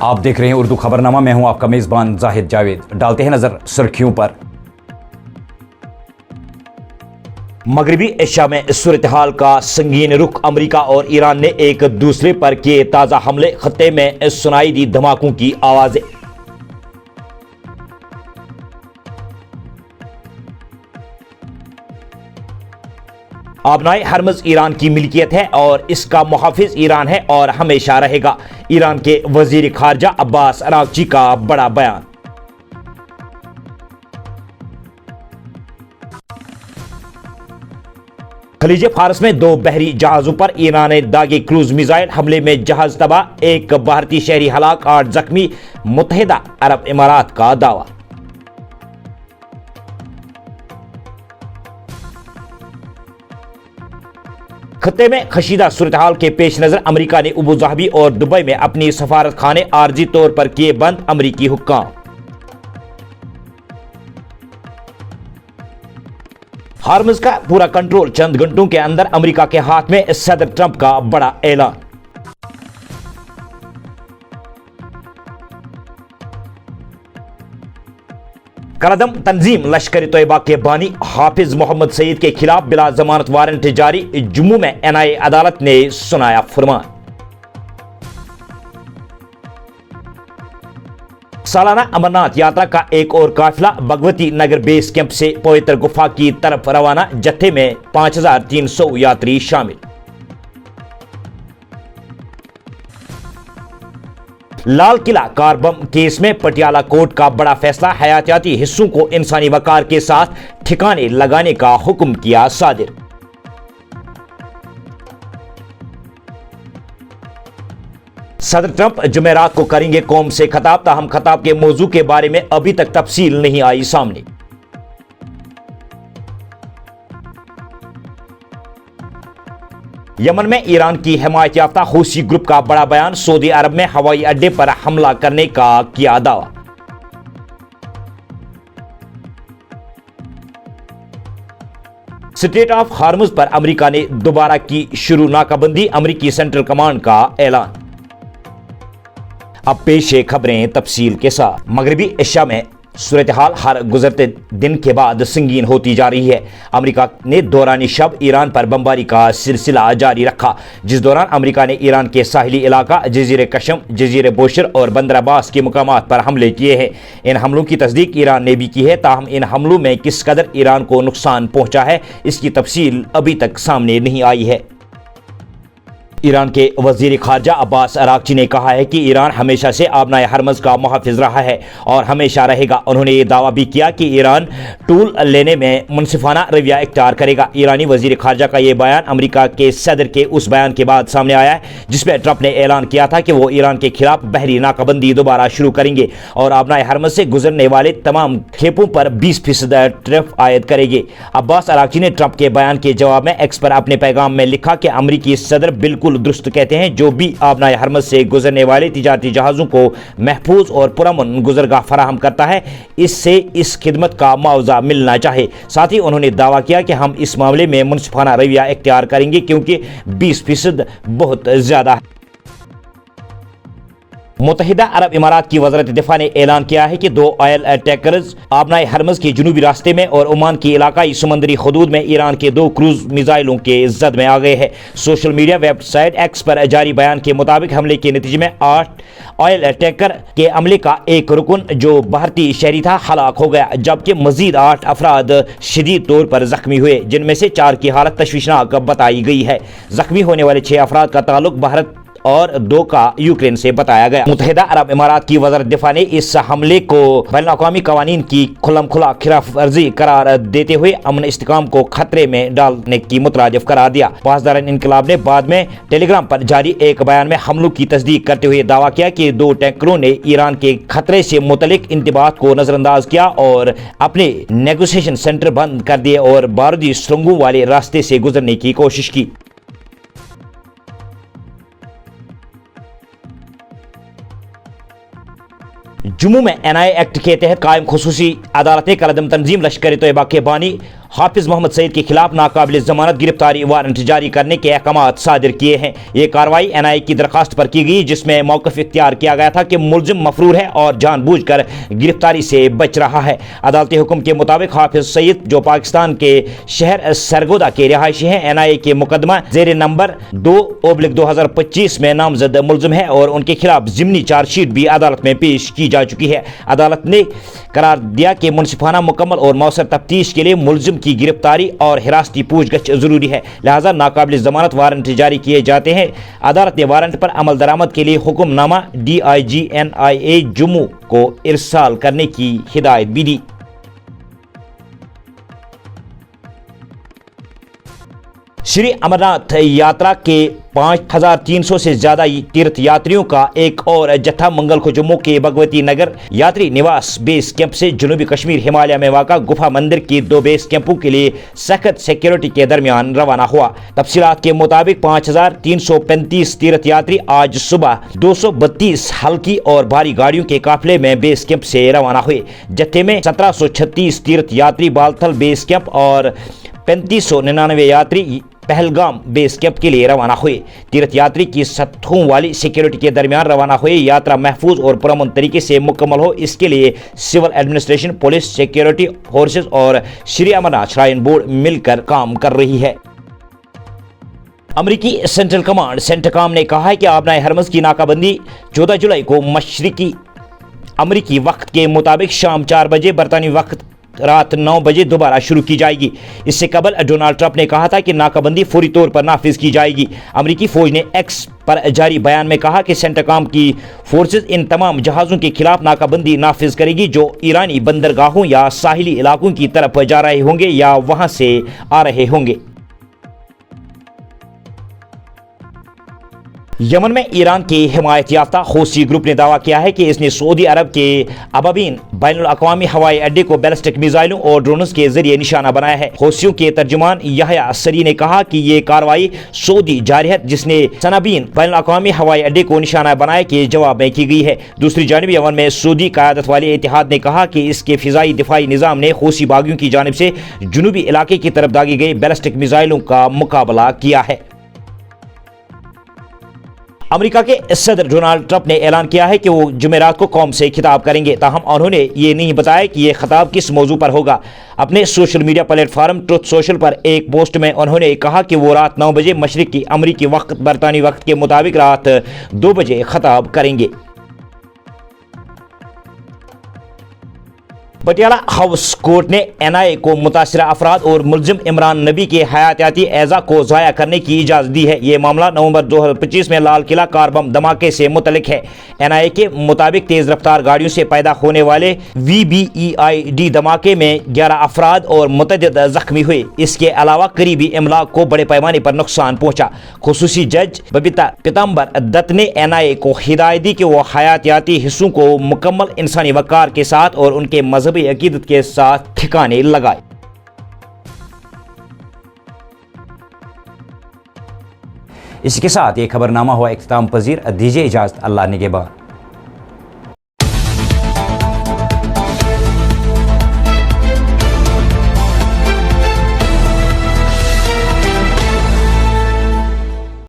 آپ دیکھ رہے ہیں اردو خبرنامہ، میں ہوں آپ کا میزبان زاہد جاوید۔ ڈالتے ہیں نظر سرخیوں پر۔ مغربی ایشیا میں صورتحال کا سنگین رخ، امریکہ اور ایران نے ایک دوسرے پر کیے تازہ حملے، خطے میں سنائی دی دھماکوں کی آوازیں۔ آبنائے ہرمز ایران کی ملکیت ہے اور اس کا محافظ ایران ہے اور ہمیشہ رہے گا، ایران کے وزیر خارجہ عباس اراغچی کا بڑا بیان۔ خلیج فارس میں 2 بحری جہازوں پر ایران نے داغے کروز میزائل حملے میں جہاز تباہ، 1 بھارتی شہری ہلاک، 8 زخمی، متحدہ عرب امارات کا دعویٰ۔ خطے میں کشیدہ صورتحال کے پیش نظر امریکہ نے ابوظہبی اور دبئی میں اپنی سفارت خانے عارضی طور پر کیے بند، امریکی حکام۔ ہارمز کا پورا کنٹرول چند گھنٹوں کے اندر امریکہ کے ہاتھ میں، صدر ٹرمپ کا بڑا اعلان۔ کالعدم تنظیم لشکر طیبہ کے بانی حافظ محمد سعید کے خلاف بلا ضمانت وارنٹ جاری، جموں میں NIA عدالت نے سنایا فرمان۔ سالانہ امرناتھ یاترا کا ایک اور قافلہ بھگوتی نگر بیس کیمپ سے پویتر گفا کی طرف روانہ، جتھے میں 5300 یاتری شامل۔ لال قلعہ کار بم کیس میں پٹیالہ کورٹ کا بڑا فیصلہ، حیاتیاتی حصوں کو انسانی وقار کے ساتھ ٹھکانے لگانے کا حکم کیا صادر۔ صدر ٹرمپ جمعرات کو کریں گے قوم سے خطاب، تاہم خطاب کے موضوع کے بارے میں ابھی تک تفصیل نہیں آئی سامنے۔ یمن میں ایران کی حمایت یافتہ حوثی گروپ کا بڑا بیان، سعودی عرب میں ہوائی اڈے پر حملہ کرنے کا کیا دعویٰ۔ اسٹریٹ آف ہارمز پر امریکہ نے دوبارہ کی شروع ناکہ بندی، امریکی سینٹرل کمانڈ کا اعلان۔ اب پیش ہے خبریں تفصیل کے ساتھ۔ مغربی ایشیا میں صورتحال ہر گزرتے دن کے بعد سنگین ہوتی جا رہی ہے۔ امریکہ نے دوران شب ایران پر بمباری کا سلسلہ جاری رکھا، جس دوران امریکہ نے ایران کے ساحلی علاقہ جزیرے کشم، جزیرے بوشہر اور بندر عباس کے مقامات پر حملے کیے ہیں۔ ان حملوں کی تصدیق ایران نے بھی کی ہے، تاہم ان حملوں میں کس قدر ایران کو نقصان پہنچا ہے، اس کی تفصیل ابھی تک سامنے نہیں آئی ہے۔ ایران کے وزیر خارجہ عباس اراغچی نے کہا ہے کہ ایران ہمیشہ سے آبنائے ہرمز کا محافظ رہا ہے اور ہمیشہ رہے گا۔ انہوں نے یہ دعویٰ بھی کیا کہ ایران ٹول لینے میں منصفانہ رویہ اختیار کرے گا۔ ایرانی وزیر خارجہ کا یہ بیان امریکہ کے صدر کے اس بیان کے بعد سامنے آیا ہے جس میں ٹرمپ نے اعلان کیا تھا کہ وہ ایران کے خلاف بحری ناکہ بندی دوبارہ شروع کریں گے اور آبنائے ہرمز سے گزرنے والے تمام کھیپوں پر 20% ٹیرف عائد کریں گے۔ عباس اراغچی نے ٹرمپ کے بیان کے جواب میں ایکس پر اپنے پیغام میں لکھا کہ امریکی صدر بالکل درست کہتے ہیں، جو بھی آبنائے ہرمز سے گزرنے والے تجارتی جہازوں کو محفوظ اور پرامن گزرگاہ فراہم کرتا ہے، اس سے اس خدمت کا معاوضہ ملنا چاہے۔ ساتھ ہی انہوں نے دعویٰ کیا کہ ہم اس معاملے میں منصفانہ رویہ اختیار کریں گے کیونکہ 20% بہت زیادہ ہے۔ متحدہ عرب امارات کی وزارت دفاع نے اعلان کیا ہے کہ 2 آئل ٹینکرز آبنائے ہرمز کے جنوبی راستے میں اور عمان کی علاقائی سمندری حدود میں ایران کے 2 کروز میزائلوں کے زد میں آ گئے ہیں۔ Social media website X پر جاری بیان کے مطابق حملے کے نتیجے میں 8 آئل ٹینکر کے عملے کا ایک رکن جو بھارتی شہری تھا ہلاک ہو گیا، جبکہ مزید 8 افراد شدید طور پر زخمی ہوئے، جن میں سے 4 کی حالت تشویشناک بتائی گئی ہے۔ زخمی ہونے والے 6 افراد کا تعلق بھارت اور 2 کا یوکرین سے بتایا گیا۔ متحدہ عرب امارات کی وزارت دفاع نے اس حملے کو بین الاقوامی قوانین کی کھلم کھلا خلاف ورزی قرار دیتے ہوئے امن استحکام کو خطرے میں ڈالنے کی مترادف قرار دیا۔ پاسداران انقلاب نے بعد میں ٹیلی گرام پر جاری ایک بیان میں حملوں کی تصدیق کرتے ہوئے دعویٰ کیا کہ 2 ٹینکروں نے ایران کے خطرے سے متعلق انتباہات کو نظر انداز کیا اور اپنے نیگوسیشن سینٹر بند کر دیے اور بارودی سرنگوں والے راستے سے گزرنے کی کوشش کی۔ جموں میں NIA ایکٹ کے تحت قائم خصوصی عدالت نے کالعدم تنظیم لشکر طیبہ کے بانی حافظ محمد سعید کے خلاف ناقابل ضمانت گرفتاری وارنٹ جاری کرنے کے احکامات صادر کیے ہیں۔ یہ کارروائی NIA کی درخواست پر کی گئی، جس میں موقف اختیار کیا گیا تھا کہ ملزم مفرور ہے اور جان بوجھ کر گرفتاری سے بچ رہا ہے۔ عدالتی حکم کے مطابق حافظ سعید، جو پاکستان کے شہر سرگودا کے رہائشی ہیں، NIA کے مقدمہ زیر نمبر 2/2025 میں نامزد ملزم ہے اور ان کے خلاف ضمنی چارج شیٹ بھی عدالت میں پیش کی جا چکی ہے۔ عدالت نے قرار دیا کہ منصفانہ، مکمل اور مؤثر تفتیش کے لیے ملزم کی گرفتاری اور حراستی پوچھ گچھ ضروری ہے، لہذا ناقابل ضمانت وارنٹ جاری کیے جاتے ہیں۔ عدالت نے وارنٹ پر عمل درآمد کے لیے حکم نامہ DIG NIA جموں کو ارسال کرنے کی ہدایت بھی دی۔ شری امرناتھ یاترا کے 5300 سے زیادہ تیرتھ یاتریوں کا ایک اور جتھا منگل کو جموں کے بھگوتی نگر یاتری نواس بیس کیمپ سے جنوبی کشمیر ہمالیہ میں واقع گفا مندر کی 2 بیس کیمپوں کے لیے سخت سیکیورٹی کے درمیان روانہ ہوا۔ تفصیلات کے مطابق 5335 تیرتھ یاتری آج صبح 232 ہلکی اور بھاری گاڑیوں کے قافلے میں بیس کیمپ سے روانہ ہوئے۔ جتھے میں 1736 تیرتھ یاتری بالتھل بیس کیمپ اور 3599 یاتری پہلگام بیس کیمپ کے لیے روانہ ہوئے۔ تیرتھ یاتری کی سطحوں والی سیکیورٹی کے درمیان روانہ ہوئے۔ یاترا محفوظ اور پرامن طریقے سے مکمل ہو، اس کے لیے civil administration, police, security forces اور شری امرناتھ شرائن بورڈ مل کر کام کر رہی ہے۔ امریکی سینٹرل کمانڈ سینٹکام نے کہا ہے کہ آبنائے ہرمز کی ناکہ بندی 14 جولائی کو مشرقی امریکی وقت کے مطابق شام 4 بجے، برطانوی وقت رات 9 بجے دوبارہ شروع کی جائے گی۔ اس سے قبل ڈونالڈ ٹرمپ نے کہا تھا کہ ناکہ بندی فوری طور پر نافذ کی جائے گی۔ امریکی فوج نے ایکس پر جاری بیان میں کہا کہ سینٹکام کی فورسز ان تمام جہازوں کے خلاف ناکہ بندی نافذ کرے گی جو ایرانی بندرگاہوں یا ساحلی علاقوں کی طرف جا رہے ہوں گے یا وہاں سے آ رہے ہوں گے۔ یمن میں ایران کے حمایت یافتہ حوثی گروپ نے دعویٰ کیا ہے کہ اس نے سعودی عرب کے ابابین بین الاقوامی ہوائی اڈے کو بیلسٹک میزائلوں اور ڈرونز کے ذریعے نشانہ بنایا ہے۔ حوثیوں کے ترجمان یحییٰ سری نے کہا کہ یہ کارروائی سعودی جارحیت جس نے سنابین بین الاقوامی ہوائی اڈے کو نشانہ بنایا کے جواب میں کی گئی ہے۔ دوسری جانب یمن میں سعودی قیادت والے اتحاد نے کہا کہ اس کے فضائی دفاعی نظام نے حوثی باغیوں کی جانب سے جنوبی علاقے کی طرف داغی گئی بیلسٹک میزائلوں کا مقابلہ کیا ہے۔ امریکہ کے صدر ڈونالڈ ٹرمپ نے اعلان کیا ہے کہ وہ جمعرات کو قوم سے خطاب کریں گے، تاہم انہوں نے یہ نہیں بتایا کہ یہ خطاب کس موضوع پر ہوگا۔ اپنے social media platform Truth Social پر ایک پوسٹ میں انہوں نے کہا کہ وہ رات 9 بجے مشرقی امریکی وقت برطانوی وقت کے مطابق رات 2 بجے خطاب کریں گے۔ پٹیالہ ہاؤس کورٹ نے NIA کو متاثرہ افراد اور ملزم عمران نبی کے حیاتیاتی اعضاء کو ضائع کرنے کی اجازت دی ہے۔ یہ معاملہ نومبر 2025 میں لال قلعہ کار بم دھماکے سے متعلق ہے۔ NIA کے مطابق تیز رفتار گاڑیوں سے پیدا ہونے والے VBEID دھماکے میں 11 افراد اور متعدد زخمی ہوئے۔ اس کے علاوہ قریبی املاک کو بڑے پیمانے پر نقصان پہنچا۔ خصوصی جج ببیتا پیتامبر دت نے NIA کو ہدایت دی کہ وہ حیاتیاتی حصوں کو مکمل انسانی وقار کے ساتھ اور ان کے مذہبی عقیدت کے ساتھ ٹھکانے لگائے۔ اس کے ساتھ یہ خبرنامہ ہوا اختتام پذیر۔ دیجیے اجازت، اللہ نگہبان۔